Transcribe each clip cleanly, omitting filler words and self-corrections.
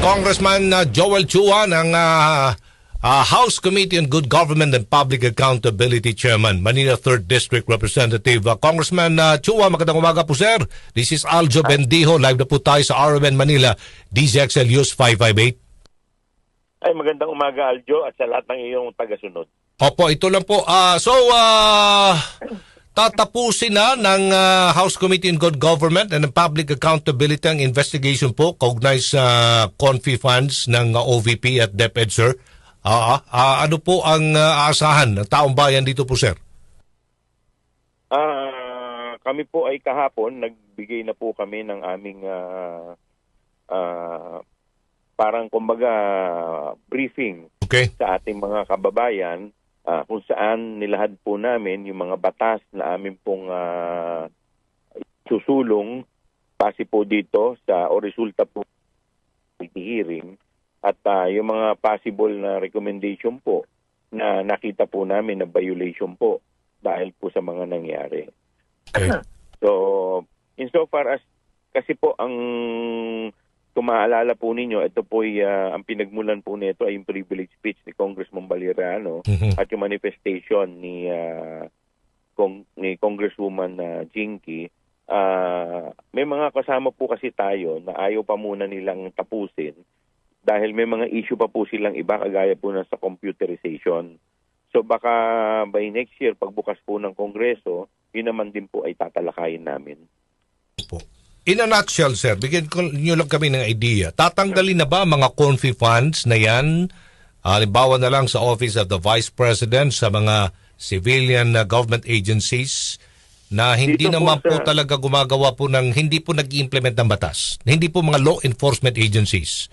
Congressman Joel Chua ng House Committee on Good Government and Public Accountability Chairman, Manila 3rd District Representative. Congressman Chua, magandang umaga po sir. This is Aljo Bendijo. Live na po tayo sa RMN Manila, DZXL News 558. Ay, magandang umaga Aljo at sa lahat ng iyong tagasunod. Opo, ito lang po. Tatapusin na ng House Committee on Good Government and Public Accountability ang investigation po kaugnay sa confi funds ng OVP at DepEd, sir. Ano po ang aasahan ng taong bayan dito po, sir? Kami po ay kahapon, nagbigay na po kami ng aming parang kumbaga briefing sa ating mga kababayan. Kung saan nilahad po namin yung mga batas na amin pong susulong base po dito sa o resulta po ng hearing at yung mga possible na recommendation po na nakita po namin na violation po dahil po sa mga nangyari. Okay. So, insofar as kasi po ang kung maaalala po ninyo, ito po ang pinagmulan po nito ay yung privilege speech ni Congressman Valeriano at yung manifestation ni Congresswoman Jinky. May mga kasama po kasi tayo na ayaw pa muna nilang tapusin dahil may mga issue pa po silang iba kagaya po na sa computerization. So baka by next year, pagbukas po ng Kongreso, yun naman din po ay tatalakayin namin. In a nutshell, sir, bigyan nyo lang kami ng idea. Tatanggalin na ba mga confi funds na yan? Halimbawa na lang sa Office of the Vice President, sa mga civilian government agencies na hindi dito naman po talaga gumagawa po ng, hindi po nag-implement ng batas. Hindi po mga law enforcement agencies.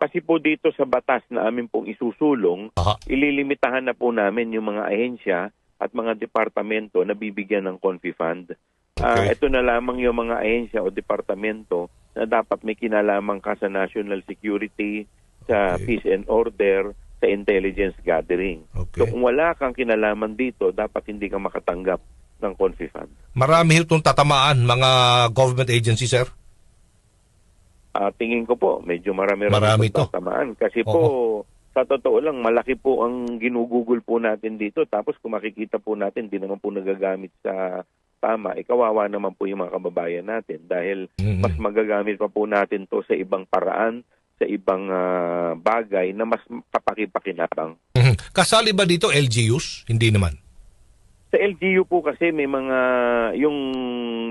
Kasi po dito sa batas na amin pong isusulong, ililimitahan na po namin yung mga ahensya at mga departamento na bibigyan ng confi fund. Ito na lamang yung mga ahensya o departamento na dapat may kinalaman ka sa national security, sa peace and order, sa intelligence gathering. So kung wala kang kinalaman dito, dapat hindi ka makatanggap ng confi fund. Marami itong tatamaan mga government agency, sir? Tingin ko po, medyo marami itong tatamaan. Kasi po, sa totoo lang, malaki po ang ginugugol po natin dito. Tapos kung makikita po natin, di naman po nagagamit sa tama, kawawa naman po yung mga kababayan natin dahil mas magagamit pa po natin to sa ibang paraan, sa ibang bagay na mas kapaki-pakinabang. Kasali ba dito LGUs? Hindi naman. Sa LGU po kasi may mga, yung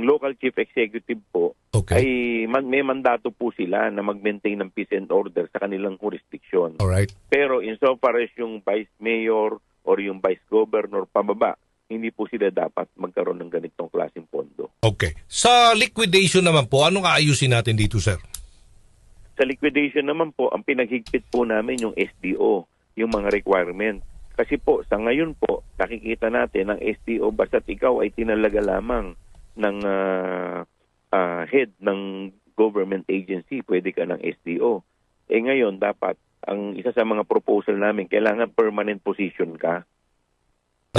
local chief executive po, ay may mandato po sila na mag-maintain ng peace and order sa kanilang jurisdiction. Alright. Pero insofar as yung vice mayor or yung vice governor pababa, hindi po sila dapat magkaroon ng ganitong klaseng pondo. Okay. Sa liquidation naman po, anong aayusin natin dito, sir? Sa liquidation naman po, ang pinaghigpit po namin yung SDO, yung mga requirement. Kasi po, sa ngayon po, nakikita natin ang SDO basta't ikaw ay tinalaga lamang ng head ng government agency, pwede ka ng SDO. Ngayon, dapat, ang isa sa mga proposal namin, kailangan permanent position ka.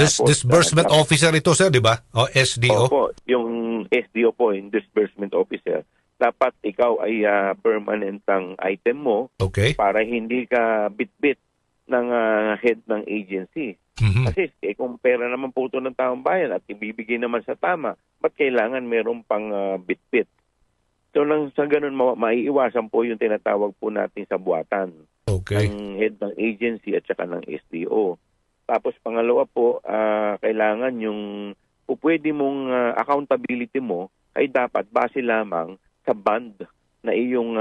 Disbursement officer ito, sir, di ba? O SDO? Opo, yung SDO po, yung disbursement officer. Dapat ikaw ay permanent ang item mo para hindi ka bit-bit ng head ng agency. Kasi kung pera naman po ito ng taong bayan at ibibigay naman sa tama, ba't kailangan meron pang bit-bit? So lang sa ganun, maiiwasan po yung tinatawag po natin sa buwatan ng head ng agency at saka ng SDO. Tapos pangalawa po, kailangan yung pwede mong accountability mo ay dapat base lamang sa bond na iyong,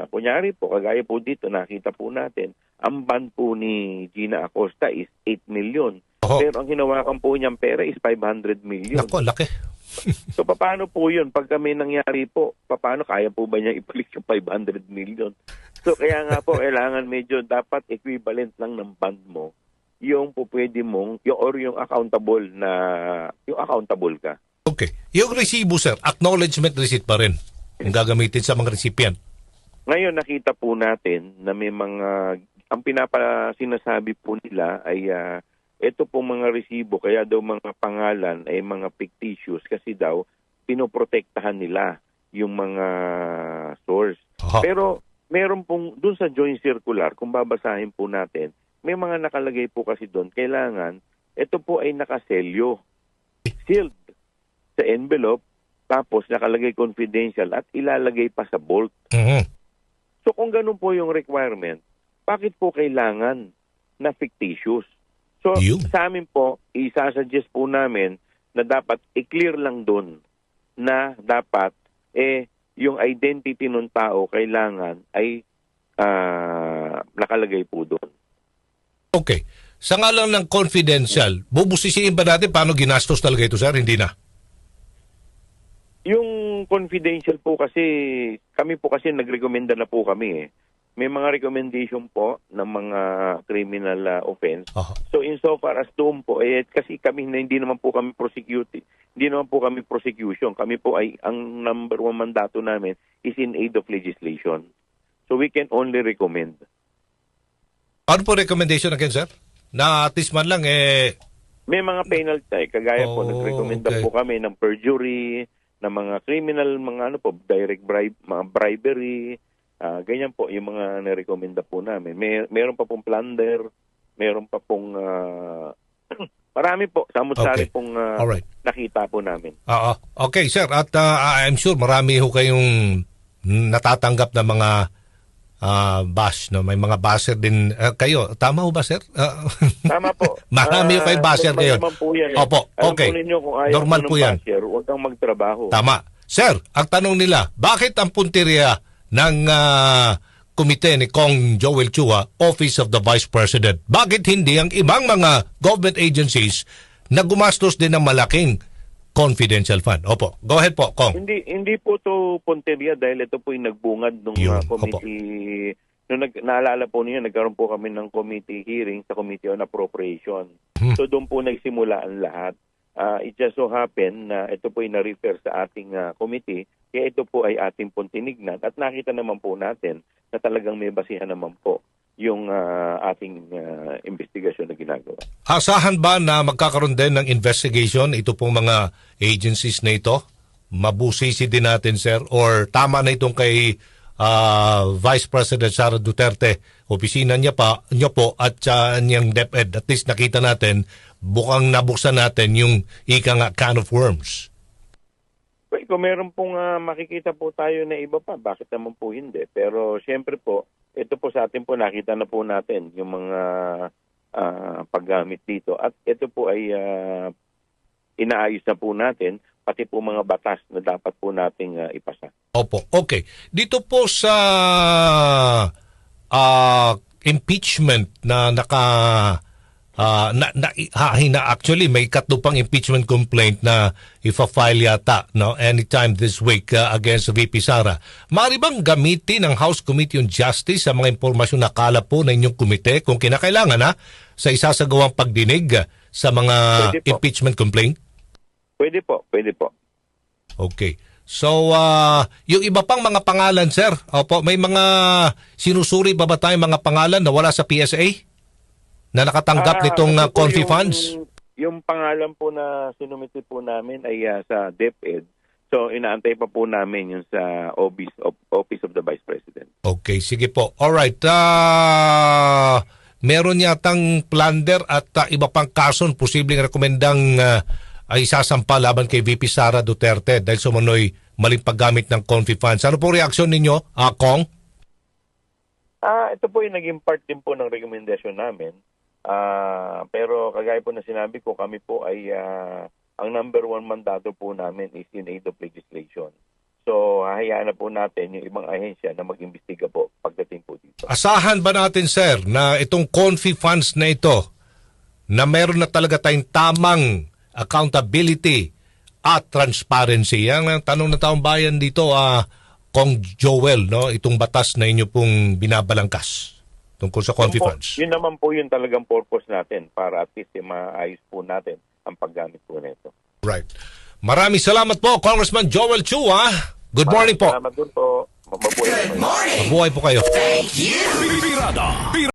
kunyari po, kagaya po dito, nakita po natin, ang bond po ni Gina Acosta is 8 million. Pero ang hinawakan po niyang pera is 500 million. Nako, laki. So paano po yun? Pag kami nangyari po, paano kaya po ba niya ibalik yung 500 million? So kaya nga po, kailangan medyo dapat equivalent lang ng bond mo yung pwede mong, yung accountable na, yung accountable ka. Okay. Yung resibo, sir, acknowledgement receipt pa rin ang gagamitin sa mga recipient. Ngayon, nakita po natin na may mga, ang sinasabi po nila ay, ito po mga resibo, kaya daw mga pangalan ay mga fictitious kasi daw, pinoprotektahan nila yung mga source. Pero, meron pong, dun sa joint circular, kung babasahin po natin, may mga nakalagay po kasi doon, kailangan, ito po ay nakaselyo, sealed sa envelope, tapos nakalagay confidential at ilalagay pa sa vault. So kung ganun po yung requirement, bakit po kailangan na fictitious? So sa amin po, isasuggest po namin na dapat i-clear lang doon na dapat yung identity ng tao kailangan ay nakalagay po doon. Okay. Sa ngalan ng confidential, bubusisiin ba natin paano ginastos talaga ito, sir? Hindi na. Yung confidential po kasi, kami po kasi nagrekomenda na po kami May mga recommendation po ng mga criminal offense. So insofar as doon po, kasi kami hindi naman po kami prosecution. Kami po ay, ang number one mandato namin is in aid of legislation. So we can only recommend. Ano po recommendation again, sir? Na at least man lang may mga penalty kagaya po nagrekomenda po kami ng perjury, ng mga criminal, mga direct mga bribery, ganyan po yung mga nirekomenda po namin. Meron pa pong plunder, meron pa pong marami po, samut-sari pong nakita po namin. Okay, sir. At I'm sure marami ho kayong natatanggap na mga bash, no? May mga basher din kayo. Tama ho ba, sir? Tama po. Marami ho kayong basher ngayon. Opo, okay. Normal po yan. Basher, huwag kang magtrabaho. Tama. Sir, ang tanong nila, bakit ang punteriya ng komite ni Kong Joel Chua, Office of the Vice President? Bakit hindi ang ibang mga government agencies na gumastos din ng malaking confidential fund? Opo. Go ahead po, Kong. Hindi po to punteriya dahil ito po yung nagbungad ng committee. Naalala po niyo, nagkaroon po kami ng committee hearing sa Committee on Appropriation. So doon po nagsimula ang lahat. It just so happen na ito po yung na-refer sa ating committee, kaya ito po ay ating pong tinignan at nakita naman po natin na talagang may basihan naman po yung ating investigasyon na ginagawa. Asahan ba na magkakaroon din ng investigation ito pong mga agencies na ito? Mabusisi din natin, sir? Or tama na itong kay Vice President Sara Duterte, opisina niyo po at niyang DepEd? At least nakita natin, bukang nabuksan natin yung ika nga can of worms. Well, kung meron pong makikita po tayo na iba pa, bakit naman po hindi? Pero siyempre po, ito po sa atin po, nakita na po natin yung mga paggamit dito. At ito po ay inaayos na po natin, pati po mga batas na dapat po nating ipasa. Opo, okay. Dito po sa impeachment na actually may katlo pang impeachment complaint na ifa-file yata anytime this week against VP Sara. Maaari bang gamitin ng House Committee on Justice sa mga impormasyon na kalap po ng inyong komite kung kinakailangan sa isasagawang pagdinig sa mga impeachment complaint? Pwede po. Okay. So, yung iba pang mga pangalan, sir, may mga sinusuri ba tayong mga pangalan na wala sa PSA? Na nakatanggap nitong confi funds? Yung pangalan po na sinumiti po namin ay sa DepEd. So, inaantay pa po namin yung sa Office of the Vice President. Okay, sige po. Alright. Meron yatang plunder at iba pang kason posibleng rekomendang ay sasampa laban kay VP Sara Duterte dahil sumanoy maling paggamit ng confi funds. Ano po reaksyon ninyo, Kong? Ito po yung naging part din po ng rekomendasyon namin. Pero kagaya po na sinabi ko, kami po ay ang number one mandato po namin is in aid of legislation. So hahayaan na po natin yung ibang ahensya na mag-imbestiga po pagdating po dito. Asahan ba natin, sir, na itong confi funds na ito na meron na talaga tayong tamang accountability at transparency? Yan ang tanong ng taong bayan dito, Kong Joel, itong batas na inyo pong binabalangkas tungkol sa confi funds. Yun naman po yung talagang purpose natin para at least maayos po natin ang paggamit po nito. Right. Maraming salamat po, Congressman Joel Chua. Good morning po. Salamat din po. Mabuhay po kayo. Mabuhay po kayo. Thank you.